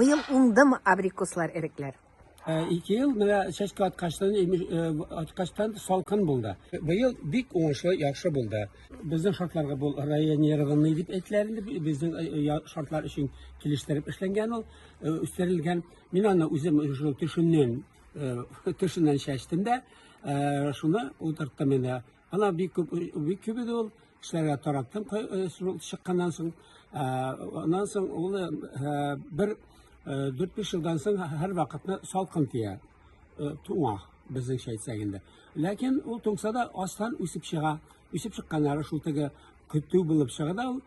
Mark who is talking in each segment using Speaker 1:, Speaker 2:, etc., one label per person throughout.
Speaker 1: Быел уңдымы абрикослар, эрекләр?
Speaker 2: 2 ел менә чәчкә аткачтан салкын булды. Быел бик уңышлы, яхшы булды. Безнең шартларга бу районированы дип әйтеләр инде. Безнең шартлар өчен килештереп эшләнгән ул, үстерелгән. Мин аны үзем шул төшеннән чәчтем дә, шуны утырттым инде. Ана бик күп иде ул. Кешеләргә тараттым чыкканнан соң. Аннан соң ул бер 4-5 елдан соң һәр вакытны салкын тия, туңа безнеңчә әйтсәк инде. Ләкин ул туңса да астан үсеп чыга. Үсеп чыкканнары шул теге көтү булып чыга да ул,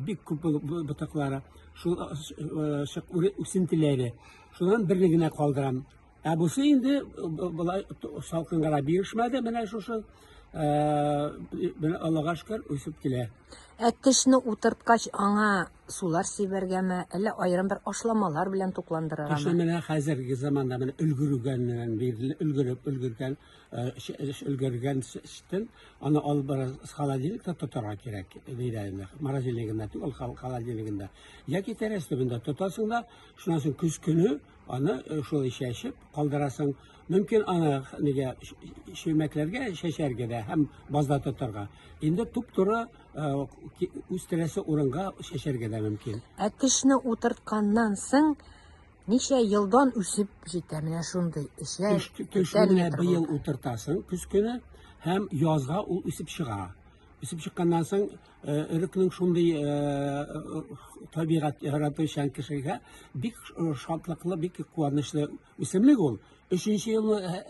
Speaker 2: бик күп ботаклары, шул үсентеләре. Шуннан берне генә калдырам. Бусы инде булай салкынга бирешмәде, менә шушы Аллага шөкер үсеп килә.
Speaker 1: Тешне утырткач аңа сулар сибәргәме, әллә аерым бер ашламалар белән тукландырыргамы?
Speaker 2: Кеше менә хәзерге заманда менә өлгергән штен, аны алып бара холодильникта тотарга кирәк диде инде. Морозильнигында түгел, холодильнигында. Яки тәрәз төбендә тотасың да, шуннан соң көз көне аны шул чәчеп калдырасың. Мөмкин аны нигә чөмәкләргә чәчәргә дә һәм базда тотарга. Инде туп-туры үстерәсе урынга чәчәргә дә мөмкин.
Speaker 1: Тешне утыртканнан соң ничә елдан үсеп җитә менә шундый эшләр?
Speaker 2: Төшне быел утыртасың көз көне һәм язга ул үсеп чыга. Үсеп чыкканнан соң өрекнең шундый табигать яратучан кешегә бик шатлыклы, бик куанычлы үсемлек ул. 3нче елны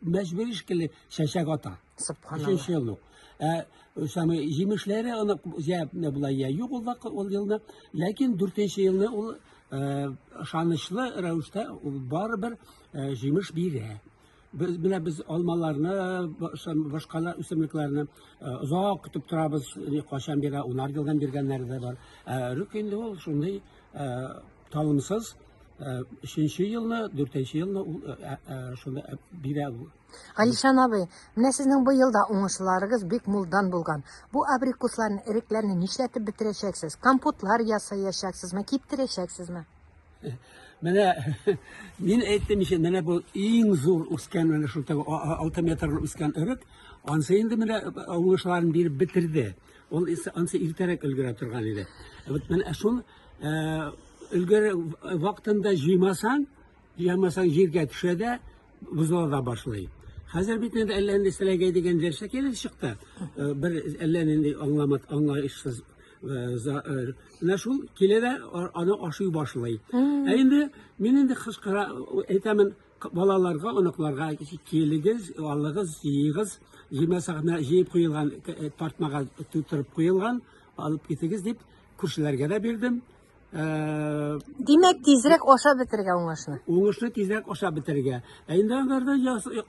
Speaker 2: мәҗбүри шикелле чәчәк ата.
Speaker 1: Субханалла.
Speaker 2: 3нче елны. Самый җимешләре аны булай юк ул елны, ләкин 4нче елны ул ышанычлы рәвештә барыбер җимеш бирә. Без алмаларны, башка үсемлекләрне озак көтеп торабыз, качан бирә, 10 елдан биргәннәре дә бар. Рүк инде ул шундый талымсыз 3нче елны, 4нче елны ул шундый бирә.
Speaker 1: Алишан абый, менә сезнең быел да уңышларыгыз бик мулдан булган. Бу абрикосларны, эрекләрне нишләтеп бетерәчәксез? Компотлар ясаячаксызмы, киптерәчәксезме?
Speaker 2: Менә мин әйттем ишен, менә бу иң зур үскән, менә шул 6 метрлы үскән өрек, ансы инде менә уңышларын биреп бетерде. Ул ансы иртәрәк өлгерә торган иде. Менә шул өлгер вакытында җыймасаң җиргә төшә дә бозыла да башлый. Хәзер бит инде әллә инде сәләгәй дигән дәршә килеп чыкты. Бер әллә инде аңлаешсыз менә шул килә дә аны ашый башлый. Инде мин инде кычкыра әйтәмен балаларга, оныкларга, килегез, алыгыз, җыегыз, җыймасагыз җыеп куелган тартмага тутырып куелган, алып китегез дип күршеләргә дә бирдем.
Speaker 1: Димәк, тизрәк ашап бетергә уңышны.
Speaker 2: Уңышны тизрәк ашап бетергә. Инде аннарда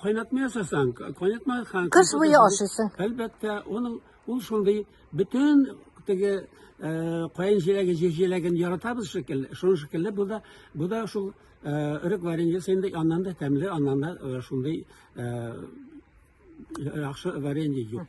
Speaker 2: кайнатма ясасаң, кайнатма
Speaker 1: Кыш буе ашыйсың.
Speaker 2: Әлбәттә, ул шундый бөтен теге кайын җиләген яратабыз шикелле. Шуның шикелле бу да шул өрек вареньесы инде аннан да тәмле, аннан да шундый яхшы варенье юк.